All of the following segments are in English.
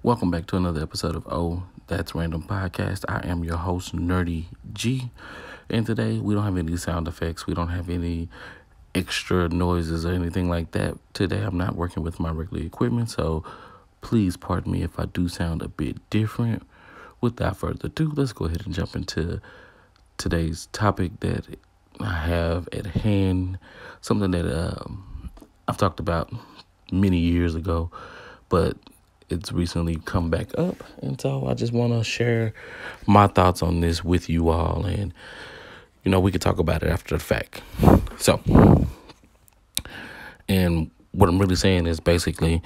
Welcome back to another episode of That's Random Podcast. I am your host, Nerdy G. And today we don't have any sound effects. We don't have any extra noises or anything like that. Today I'm not working with my regular equipment, so please pardon me if I do sound a bit different. Without further ado, let's go ahead and jump into today's topic that I have at hand. Something that I've talked about many years ago, but it's recently come back up, and so I just want to share my thoughts on this with you all, and we could talk about it after the fact. So, and what I'm really saying is basically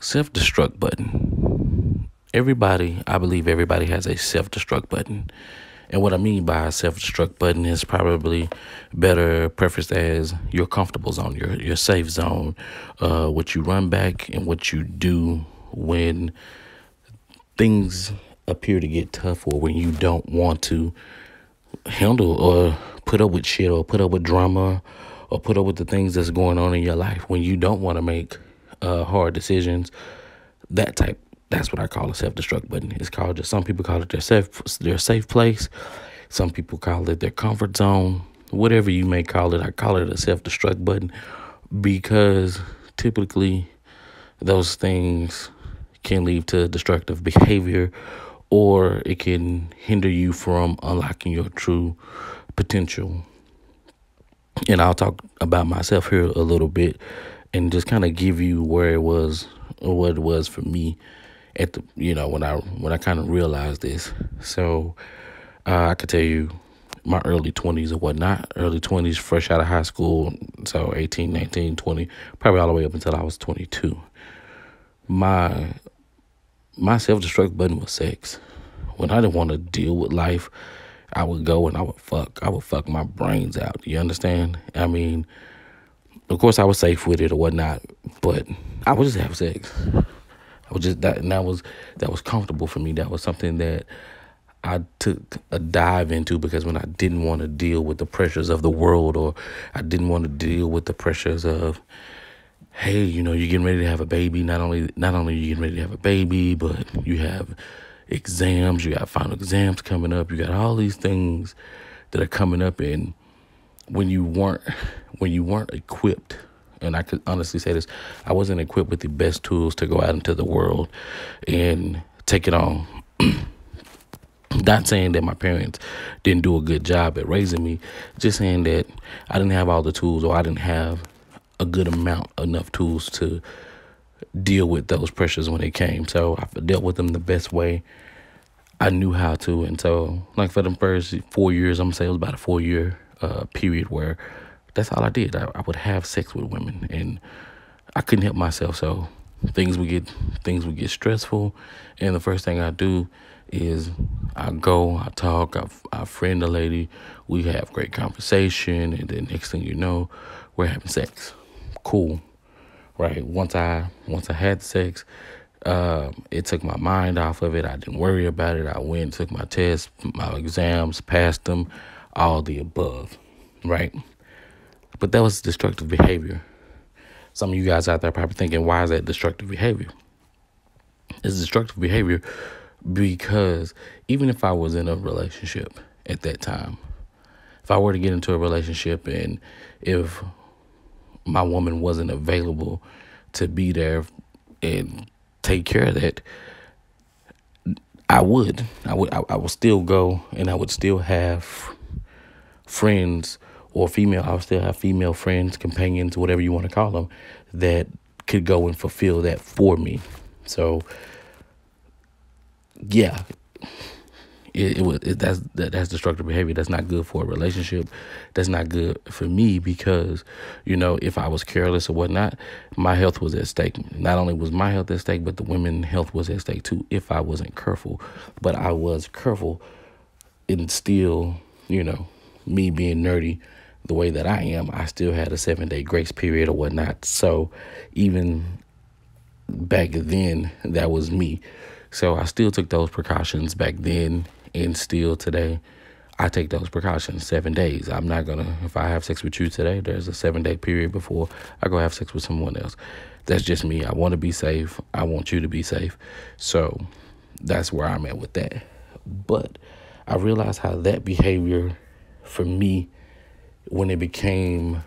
self-destruct button. I believe everybody has a self-destruct button. And what I mean by a self-destruct button is probably better prefaced as your comfortable zone, your safe zone, what you run back and what you do when things appear to get tough or when you don't want to handle or put up with shit or put up with drama or put up with the things that's going on in your life, when you don't want to make hard decisions, that's what I call a self-destruct button. It's called, some people call it their safe place. Some people call it their comfort zone. Whatever you may call it, I call it a self-destruct button because typically those things can lead to destructive behavior, or it can hinder you from unlocking your true potential. And I'll talk about myself here a little bit and just kind of give you what it was for me at the when I kind of realized this. So I could tell you my early 20s or whatnot, early 20s, fresh out of high school, so 18, 19, 20, probably all the way up until I was 22. My self-destruct button was sex. When I didn't want to deal with life, I would go and I would fuck my brains out. You understand? I mean, of course I was safe with it or whatnot, but I would just have sex. I was just that was comfortable for me. That was something that I took a dive into because when I didn't want to deal with the pressures of the world, or I didn't want to deal with the pressures of, hey, you're getting ready to have a baby. Not only are you getting ready to have a baby, but you have exams, you got final exams coming up, you got all these things that are coming up, and when you weren't equipped. And I could honestly say this, I wasn't equipped with the best tools to go out into the world and take it on. Not saying that my parents didn't do a good job at raising me, just saying that I didn't have all the tools, or I didn't have a good amount, enough tools to deal with those pressures when they came. So I dealt with them the best way I knew how to. And so, like, for the first 4 years, I'm going to say it was about a 4-year period where that's all I did. I would have sex with women, and I couldn't help myself. So things would get stressful, and the first thing I do is I go, I talk, I friend a lady, we have great conversation, and then next thing you know, we're having sex. Cool, right? Once I had sex, it took my mind off of it. I didn't worry about it. I went, took my tests, my exams, passed them, all the above, right? But that was destructive behavior. Some of you guys out there are probably thinking, why is that destructive behavior? It's destructive behavior because even if I was in a relationship at that time, if I were to get into a relationship and if my woman wasn't available to be there and take care of that, I would still go, and I would still have friends or I would still have female friends, companions, whatever you want to call them, that could go and fulfill that for me. So, yeah, that's destructive behavior. That's not good for a relationship. That's not good for me because, if I was careless or whatnot, my health was at stake. Not only was my health at stake, but the women's health was at stake too if I wasn't careful. But I was careful, and still, me being nerdy the way that I am, I still had a 7-day grace period or whatnot. So even back then, that was me. So I still took those precautions back then, and still today, I take those precautions. 7 days. I'm not going to, if I have sex with you today, there's a 7-day period before I go have sex with someone else. That's just me. I want to be safe. I want you to be safe. So that's where I'm at with that. But I realized how that behavior for me, when it became,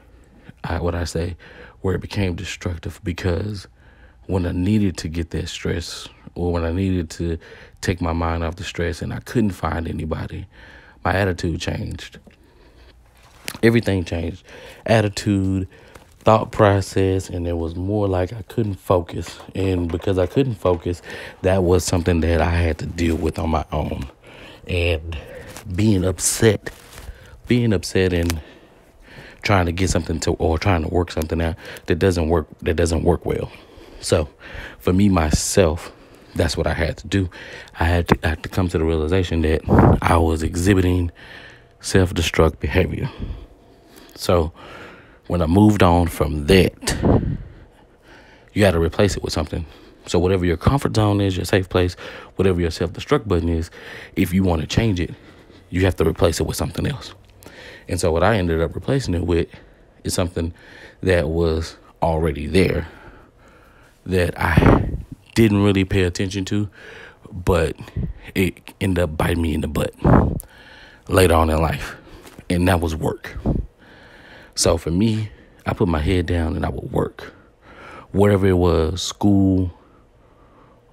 where it became destructive, because when I needed to get that stress, or when I needed to take my mind off the stress and I couldn't find anybody, my attitude changed. Everything changed. Attitude, thought process, and it was more like I couldn't focus. And because I couldn't focus, that was something that I had to deal with on my own. And being upset and trying to get something to, or trying to work something out that doesn't work well. So for me, myself, that's what I had to do. I had to come to the realization that I was exhibiting self-destruct behavior. So when I moved on from that, you got to replace it with something. So whatever your comfort zone is, your safe place, whatever your self-destruct button is, if you want to change it, you have to replace it with something else. And so what I ended up replacing it with is something that was already there, that I didn't really pay attention to, but it ended up biting me in the butt later on in life. And that was work. So for me, I put my head down and I would work. Whatever it was, school,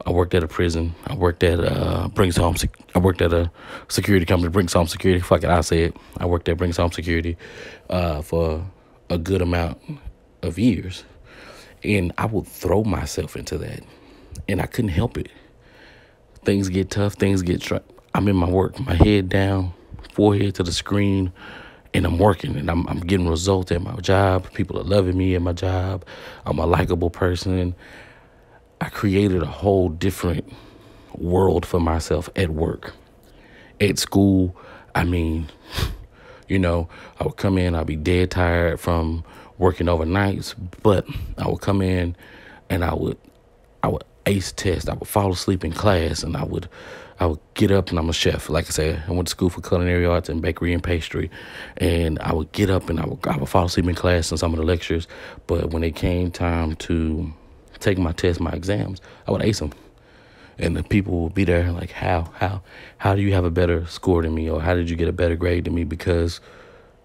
I worked at a prison. I worked at I worked at a security company, Brings Home Security. Fuck it, I say it. I worked at Brings Home Security for a good amount of years. And I would throw myself into that. And I couldn't help it. Things get tough. I'm in my work, my head down, forehead to the screen, and I'm working, and I'm getting results at my job. People are loving me at my job. I'm a likable person. I created a whole different world for myself at work. At school, I mean, I would come in, I'd be dead tired from working overnights, but I would come in and I would ace test. I would fall asleep in class, and I would get up, and I'm a chef. Like I said, I went to school for culinary arts and bakery and pastry, and I would get up and I would fall asleep in class in some of the lectures. But when it came time to take my tests, my exams, I would ace them. And the people would be there like, how do you have a better score than me? Or how did you get a better grade than me? Because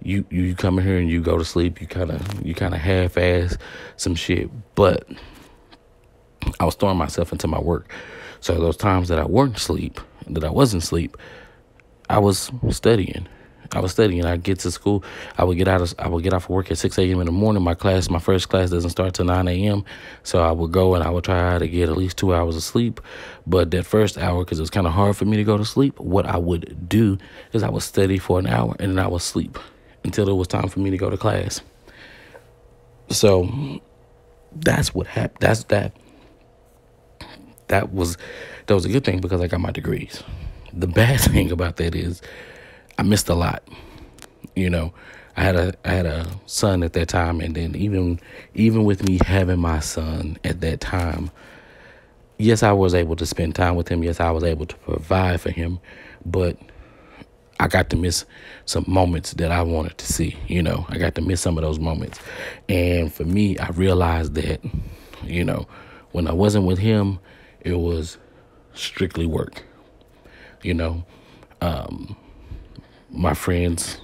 you come in here and you go to sleep, you kind of half-ass some shit. But I was throwing myself into my work. So those times that I wasn't asleep, I was studying. I'd get to school. I would get off work at 6 a.m. in the morning. My first class doesn't start till 9 a.m. So I would go and I would try to get at least 2 hours of sleep. But that first hour, because it was kind of hard for me to go to sleep, what I would do is I would study for an hour and then I would sleep until it was time for me to go to class. So that's what happened. That was a good thing because I got my degrees. The bad thing about that is I missed a lot. I had a son at that time, and then even with me having my son at that time, yes, I was able to spend time with him. Yes, I was able to provide for him, but I got to miss some moments that I wanted to see. I got to miss some of those moments. And for me, I realized that, when I wasn't with him, it was strictly work. My friends,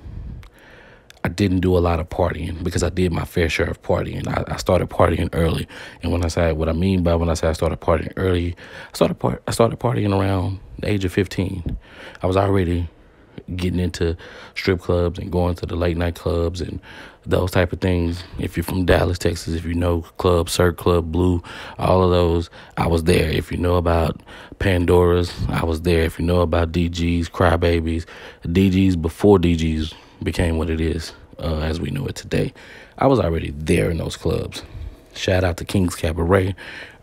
I didn't do a lot of partying because I did my fair share of partying. I started partying early. And when I say I started partying early, I started partying around the age of 15. I was already getting into strip clubs and going to the late night clubs and those type of things. If you're from Dallas, Texas, if you know Club, Cirque Club, Blue, all of those, I was there. If you know about Pandora's, I was there. If you know about DG's, Crybabies, DG's before DG's became what it is as we know it today, I was already there in those clubs. Shout out to King's Cabaret,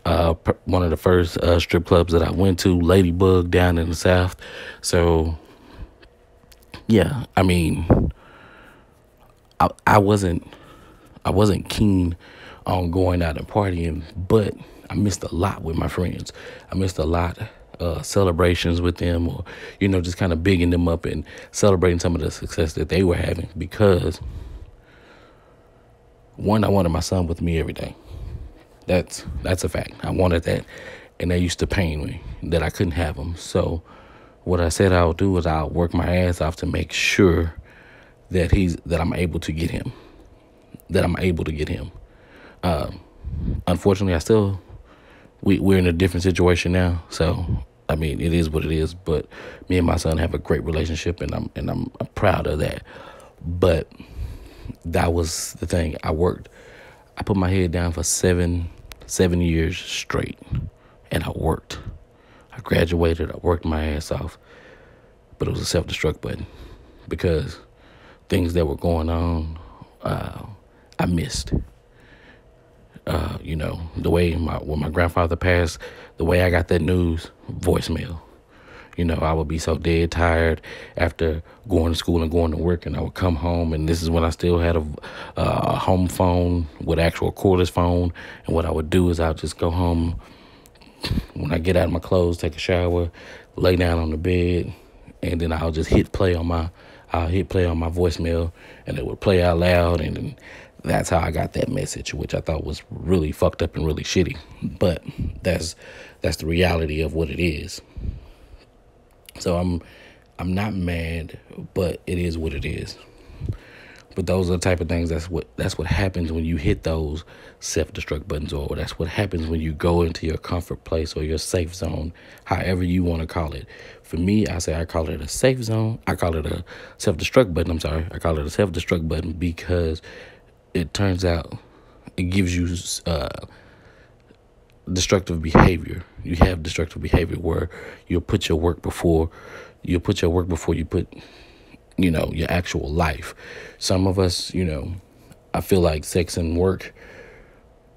one of the first strip clubs that I went to, Ladybug down in the South. So yeah, I mean, I wasn't keen on going out and partying, but I missed a lot with my friends. I missed a lot celebrations with them, or just kind of bigging them up and celebrating some of the success that they were having, because one, I wanted my son with me every day. That's a fact. I wanted that, and that used to pain me that I couldn't have them. So what I said I'll do is I'll work my ass off to make sure that I'm able to get him. That I'm able to get him. Unfortunately, we're in a different situation now. So I mean, it is what it is. But me and my son have a great relationship, and I'm proud of that. But that was the thing. I put my head down for 7 years straight, and I worked. I graduated. I worked my ass off, but it was a self-destruct button because things that were going on, I missed. The way when my grandfather passed, the way I got that news, voicemail. I would be so dead tired after going to school and going to work, and I would come home, and this is when I still had a home phone with actual cordless phone. And what I would do is I'd just go home when I get out of my clothes, take a shower, lay down on the bed, and then I'll just hit play on my voicemail, and it would play out loud, and then that's how I got that message, which I thought was really fucked up and really shitty. But that's the reality of what it is. So I'm not mad, but it is what it is. But those are the type of things, that's what happens when you hit those self-destruct buttons, or that's what happens when you go into your comfort place or your safe zone, however you want to call it. For me, I call it a safe zone. I call it a self-destruct button. I call it a self-destruct button because it turns out it gives you destructive behavior. You have destructive behavior where you'll put your work before you put your actual life. Some of us, I feel like sex and work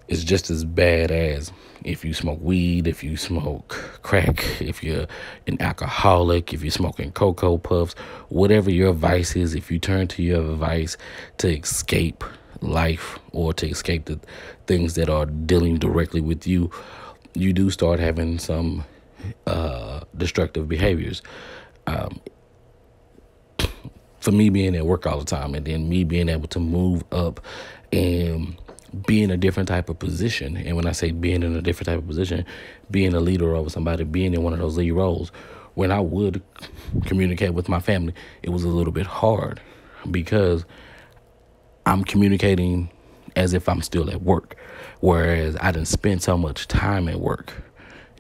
is just as bad as if you smoke weed, if you smoke crack, if you're an alcoholic, if you're smoking Cocoa Puffs, whatever your vice is. If you turn to your vice to escape life or to escape the things that are dealing directly with you, you do start having some destructive behaviors. For me being at work all the time, and then me being able to move up and be in a different type of position. And when I say being in a different type of position, being a leader over somebody, being in one of those lead roles, when I would communicate with my family, it was a little bit hard because I'm communicating as if I'm still at work. Whereas I didn't spend so much time at work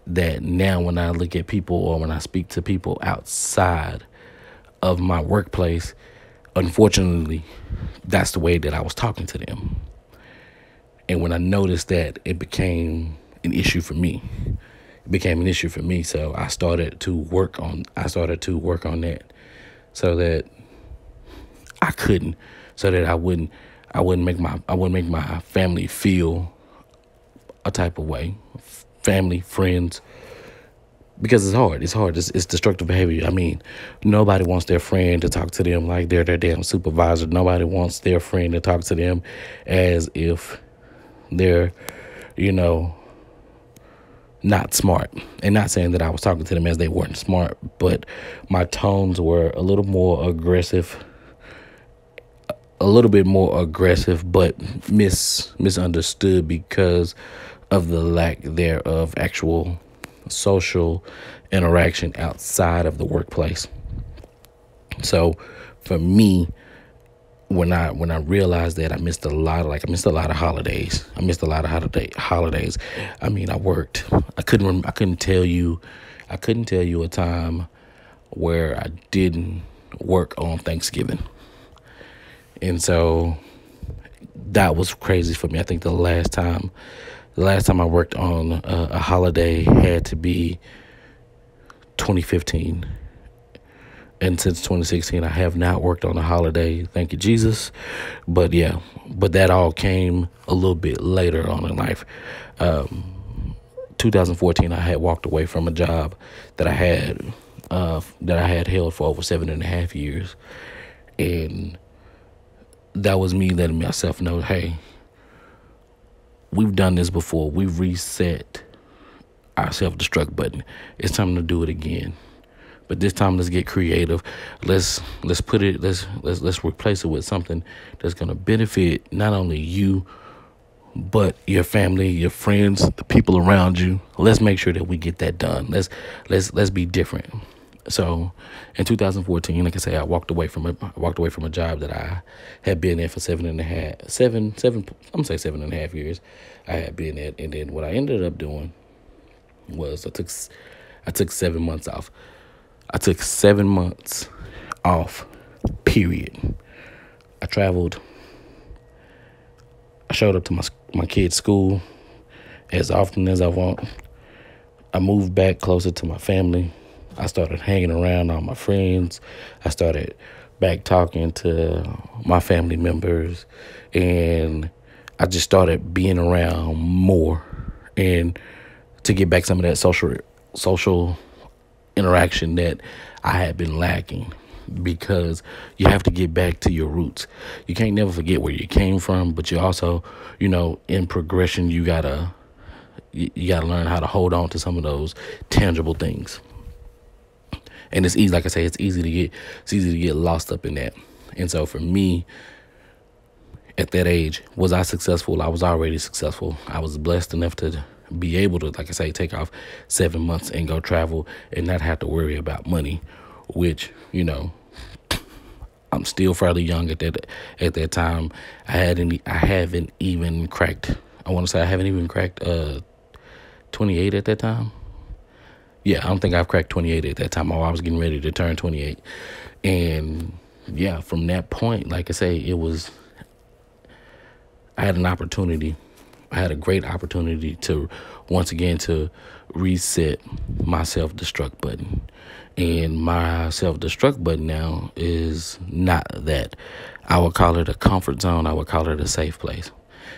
that now when I look at people or when I speak to people outside of my workplace, unfortunately, that's the way that I was talking to them. And when I noticed that, it became an issue for me. So I started to work on that so that I wouldn't make my family feel a type of way, family, friends, because it's hard. It's destructive behavior. I mean, nobody wants their friend to talk to them like they're their damn supervisor. Nobody wants their friend to talk to them as if they're, not smart. And not saying that I was talking to them as they weren't smart, but my tones were a little more aggressive, a little bit more aggressive, but misunderstood because of the lack thereof actual social interaction outside of the workplace. So for me, when I realized that, I missed a lot of holidays. I mean, I worked. I couldn't tell you a time where I didn't work on Thanksgiving. And so that was crazy for me. I think the last time I worked on a holiday had to be 2015. And since 2016, I have not worked on a holiday. Thank you, Jesus. But that all came a little bit later on in life. 2014, I had walked away from a job that I had held for over 7.5 years. And that was me letting myself know, hey, we've done this before. We've reset our self-destruct button. It's time to do it again. But this time, let's get creative. Let's replace it with something that's going to benefit not only you, but your family, your friends, the people around you. Let's make sure that we get that done. Let's be different. So, in 2014, like I say, I walked away from a job that I had been in for 7.5 I'm gonna say 7.5 years. I had been at, and then what I ended up doing was I took 7 months off. I took 7 months off. Period. I traveled. I showed up to my kids' school as often as I want. I moved back closer to my family. I started hanging around all my friends. I started back talking to my family members, and I just started being around more, and to get back some of that social interaction that I had been lacking, because you have to get back to your roots. You can't never forget where you came from, but you also, in progression, you gotta learn how to hold on to some of those tangible things. And it's easy, like I say, it's easy to get lost up in that. And so for me, at that age, was I successful? I was already successful. I was blessed enough to be able to, like I say, take off 7 months and go travel and not have to worry about money, which, I'm still fairly young at that time. I haven't even cracked, I want to say I haven't even cracked 28 at that time. Yeah, I don't think I've cracked 28 at that time. I was getting ready to turn 28. And yeah, from that point, like I say, I had an opportunity. I had a great opportunity to, once again, to reset my self-destruct button. And my self-destruct button now is not that. I would call it a comfort zone. I would call it a safe place.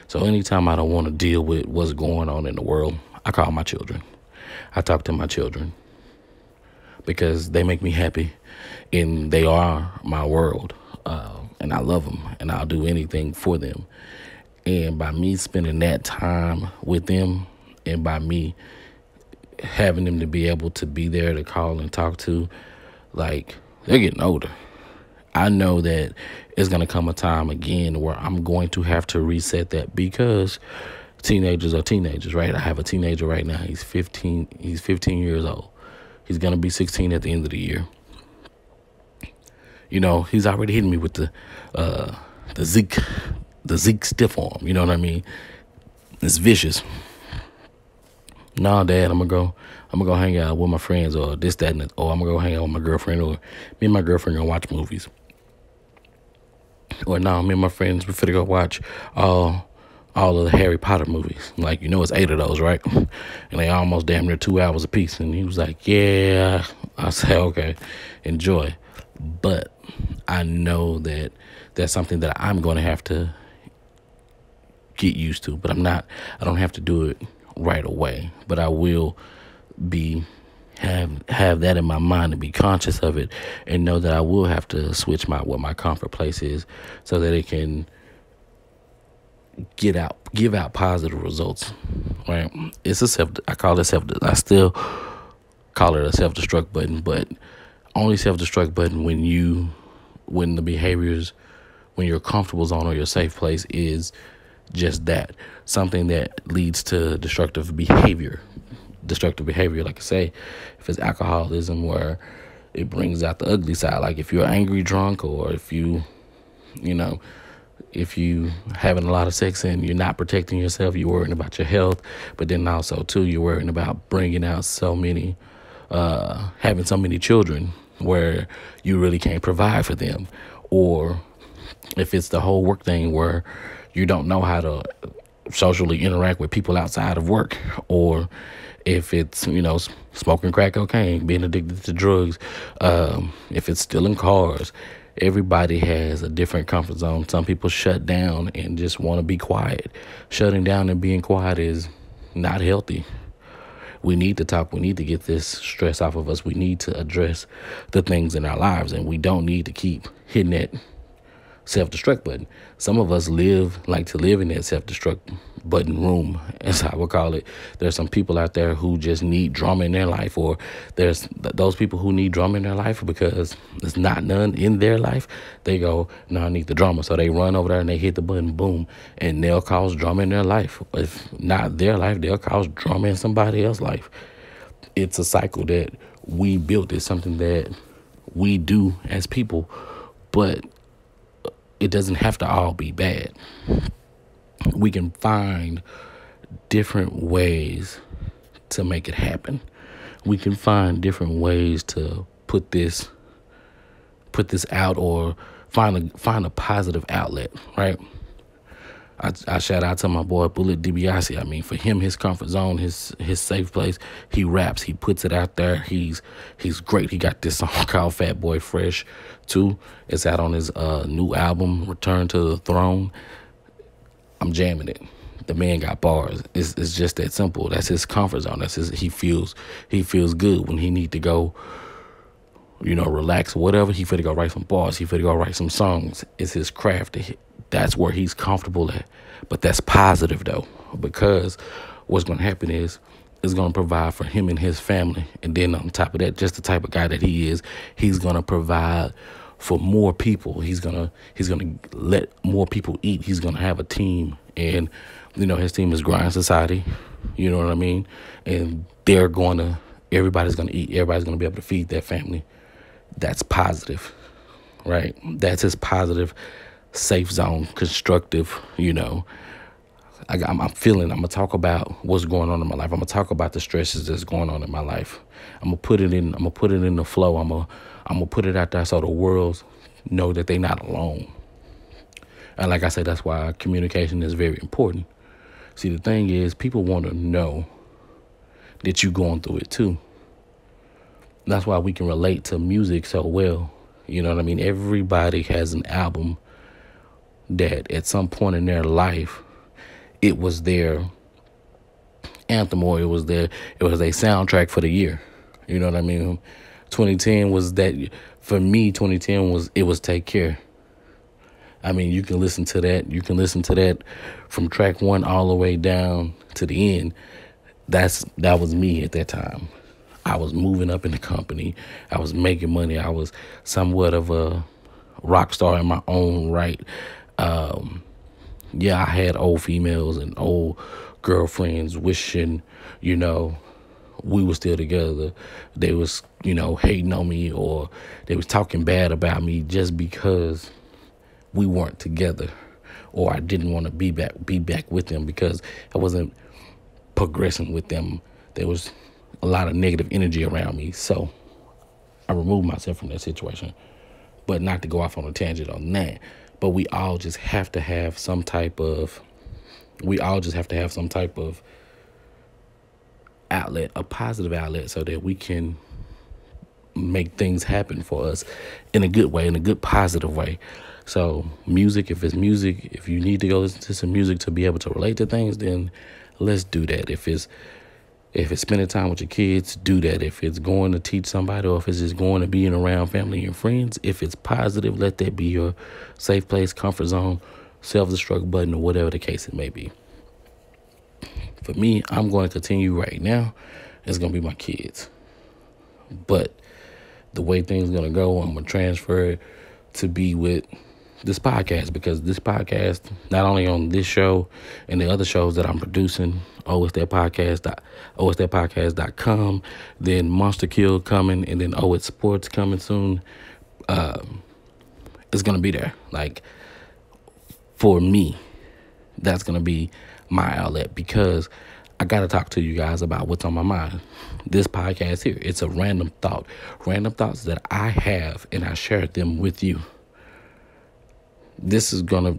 So anytime I don't want to deal with what's going on in the world, I call my children. I talk to my children because they make me happy, and they are my world, and I love them, and I'll do anything for them. And by me spending that time with them, and by me having them to be able to be there to call and talk to, like, they're getting older. I know that it's going to come a time again where I'm going to have to reset that, because teenagers are teenagers, right? I have a teenager right now. He's 15 years old. He's going to be 16 at the end of the year. He's already hitting me with the Zeke stiff arm. You know what I mean? It's vicious. Nah, Dad, I'm gonna go hang out with my friends, or this, that, and or I'm gonna go hang out with my girlfriend, or me and my girlfriend gonna watch movies. Or no, me and my friends, we're finna go watch all of the Harry Potter movies. Like, it's 8 of those, right? And they almost damn near 2 hours apiece. And he was like, yeah. I said, okay, enjoy. But I know that that's something that I'm going to have to get used to. But I don't have to do it right away. But I will have that in my mind and be conscious of it, and know that I will have to switch what my comfort place is, so that it can give out positive results, right? I call it I still call it a self-destruct button, but only self-destruct button when the behaviors, when your comfortable zone or your safe place is just that, something that leads to destructive behavior, like I say, if it's alcoholism, where it brings out the ugly side, like if you're angry drunk, or if if you having a lot of sex and you're not protecting yourself, you're worrying about your health, but then also too, you're worrying about bringing out having so many children where you really can't provide for them. Or if it's the whole work thing where you don't know how to socially interact with people outside of work, or if it's, smoking crack cocaine, being addicted to drugs, if it's stealing cars. Everybody has a different comfort zone. Some people shut down and just want to be quiet. Shutting down and being quiet is not healthy. We need to talk. We need to get this stress off of us. We need to address the things in our lives, and we don't need to keep hitting that self-destruct button. Some of us like to live in that self-destruct button room, as I would call it. There's some people out there who just need drama in their life, or there's those people who need drama in their life because there's not none in their life. They go, no, I need the drama. So they run over there and they hit the button, boom, and they'll cause drama in their life. If not their life, they'll cause drama in somebody else's life. It's a cycle that we built. It's something that we do as people, but it doesn't have to all be bad. We can find different ways to make it happen. We can find different ways to put this out, or find a positive outlet, right? I shout out to my boy Bullet DiBiase. I mean, for him, his comfort zone, his safe place, he raps, he puts it out there. He's great. He got this song called Fat Boy Fresh too. It's out on his new album, Return to the Throne. I'm jamming it. The man got bars. It's just that simple. That's his comfort zone. He feels good when he need to go, relax or whatever. He finna go write some bars. He finna go write some songs. It's his craft. That's where he's comfortable at. But that's positive though, because what's gonna happen is it's gonna provide for him and his family. And then on top of that, just the type of guy that he is, he's gonna provide for more people. He's gonna let more people eat. He's gonna have a team, and his team is Grind Society. You know what I mean? And everybody's gonna eat. Everybody's gonna be able to feed their family. That's positive, right? That's his positive, safe zone, constructive. I'm gonna talk about what's going on in my life. I'm gonna talk about the stresses that's going on in my life. I'm gonna put it in the flow. I'm gonna put it out there so the world know that they're not alone. And like I said, that's why communication is very important. See, the thing is, people want to know that you're going through it too. That's why we can relate to music so well. You know what I mean? Everybody has an album that at some point in their life, it was their anthem, or it was a soundtrack for the year. You know what I mean? 2010 was that. For me, 2010 was Take Care. I mean, you can listen to that. You can listen to that from track 1 all the way down to the end. That was me at that time. I was moving up in the company. I was making money. I was somewhat of a rock star in my own right. I had old females and old girlfriends wishing, we were still together. They was, hating on me, or they was talking bad about me just because we weren't together, or I didn't want to be back with them because I wasn't progressing with them. There was a lot of negative energy around me, so I removed myself from that situation. But not to go off on a tangent on that, but we all just have to have some type of outlet, a positive outlet, so that we can make things happen for us in a good way, in a good positive way. So music, if you need to go listen to some music to be able to relate to things, then let's do that. If it's spending time with your kids, do that. If it's going to teach somebody, or if it's just going to being around family and friends, if it's positive, let that be your safe place, comfort zone, self-destruct button, or whatever the case it may be. For me, I'm going to continue right now. It's going to be my kids. But the way things are going to go, I'm going to transfer it to be with this podcast, because this podcast, not only on this show and the other shows that I'm producing, It's That Podcast.com, then Monster Kill coming, and then It's Sports coming soon. It's going to be there. Like, for me, that's going to be my outlet, because I got to talk to you guys about what's on my mind. This podcast here, it's a random thoughts that I have, and I share them with you. This is gonna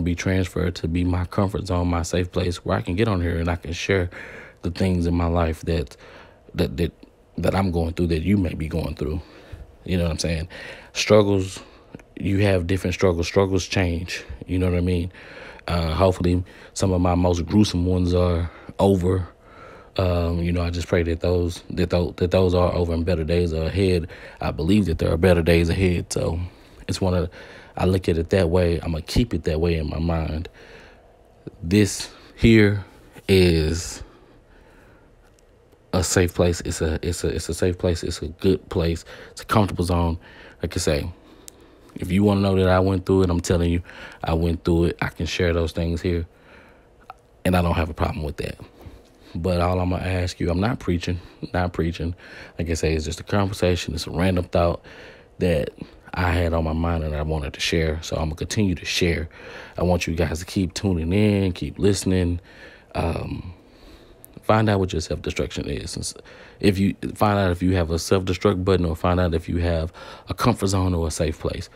be transferred to be my comfort zone, my safe place, where I can get on here and I can share the things in my life that I'm going through, that you may be going through. You know what I'm saying? Struggles, you have different struggles. Struggles change. You know what I mean? Hopefully, some of my most gruesome ones are over. I just pray that those are over and better days are ahead. I believe that there are better days ahead. So it's I look at it that way. I'm gonna keep it that way in my mind. This here is a safe place. It's a safe place. It's a good place. It's a comfortable zone. Like I say, if you want to know that I went through it, I'm telling you, I went through it. I can share those things here, and I don't have a problem with that. But all I'm gonna ask you, I'm not preaching. Like I say, it's just a conversation. It's a random thought that I had on my mind and I wanted to share. So I'm gonna continue to share. I want you guys to keep tuning in, keep listening. Find out what your self-destruction is. If you find out if you have a self-destruct button, or find out if you have a comfort zone or a safe place.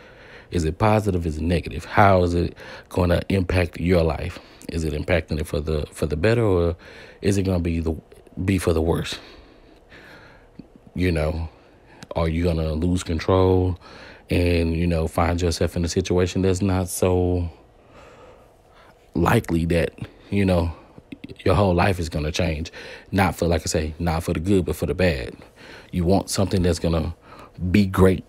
Is it positive? Is it negative? How is it going to impact your life? Is it impacting it for the better, or is it going to be for the worse? You know, are you going to lose control and, find yourself in a situation that's not so likely that, your whole life is going to change? Not for, like I say, not for the good, but for the bad. You want something that's going to be great.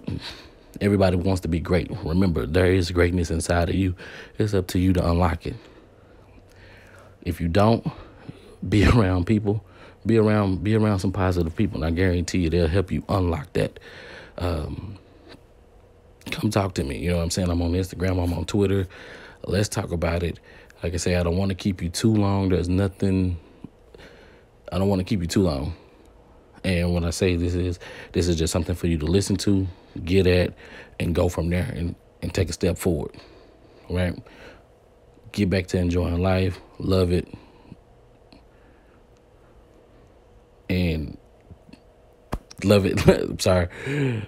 Everybody wants to be great. Remember, there is greatness inside of you. It's up to you to unlock it. If you don't, be around people. Be around some positive people, and I guarantee you they'll help you unlock that. Come talk to me. You know what I'm saying? I'm on Instagram. I'm on Twitter. Let's talk about it. Like I say, I don't want to keep you too long. I don't want to keep you too long. And when I say this is just something for you to listen to, get at, and go from there and take a step forward. Right? Get back to enjoying life. Love it. And love it.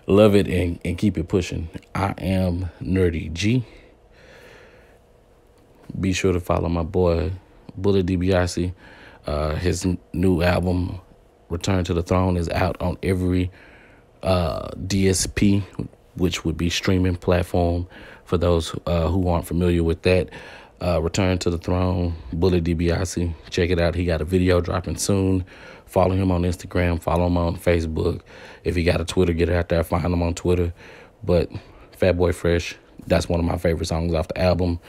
Love it and keep it pushing. I am Nerdy G. Be sure to follow my boy Bullet DiBiase. His new album, Return to the Throne, is out on every DSP, which would be streaming platform for those who aren't familiar with that. Return to the Throne, Bullet DiBiase. Check it out. He got a video dropping soon. Follow him on Instagram. Follow him on Facebook. If he got a Twitter, get out there. Find him on Twitter. But Fat Boy Fresh, that's one of my favorite songs off the album.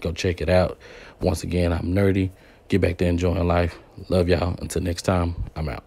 Go check it out. Once again, I'm Nerdy. Get back to enjoying life. Love y'all. Until next time, I'm out.